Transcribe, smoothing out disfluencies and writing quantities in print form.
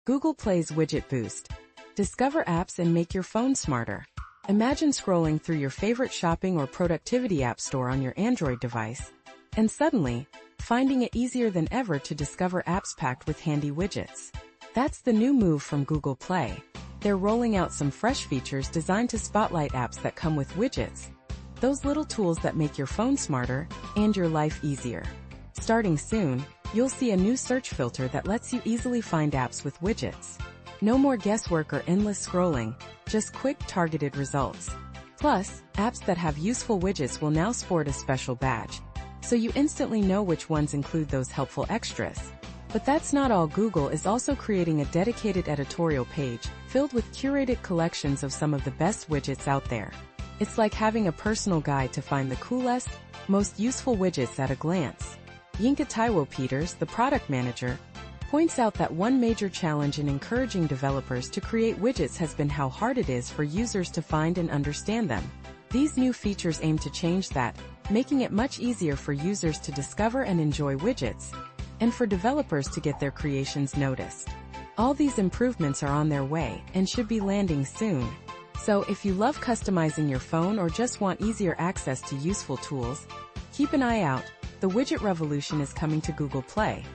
Google Play's Widget Boost. Discover apps and make your phone smarter. Imagine scrolling through your favorite shopping or productivity app store on your Android device, and suddenly, finding it easier than ever to discover apps packed with handy widgets. That's the new move from Google Play. They're rolling out some fresh features designed to spotlight apps that come with widgets. Those little tools that make your phone smarter and your life easier. Starting soon, you'll see a new search filter that lets you easily find apps with widgets. No more guesswork or endless scrolling, just quick, targeted results. Plus, apps that have useful widgets will now sport a special badge, so you instantly know which ones include those helpful extras. But that's not all. Google is also creating a dedicated editorial page filled with curated collections of some of the best widgets out there. It's like having a personal guide to find the coolest, most useful widgets at a glance. Yinka Taiwo Peters, the product manager, points out that one major challenge in encouraging developers to create widgets has been how hard it is for users to find and understand them. These new features aim to change that, making it much easier for users to discover and enjoy widgets, and for developers to get their creations noticed. All these improvements are on their way and should be landing soon. So if you love customizing your phone or just want easier access to useful tools, keep an eye out. The widget revolution is coming to Google Play.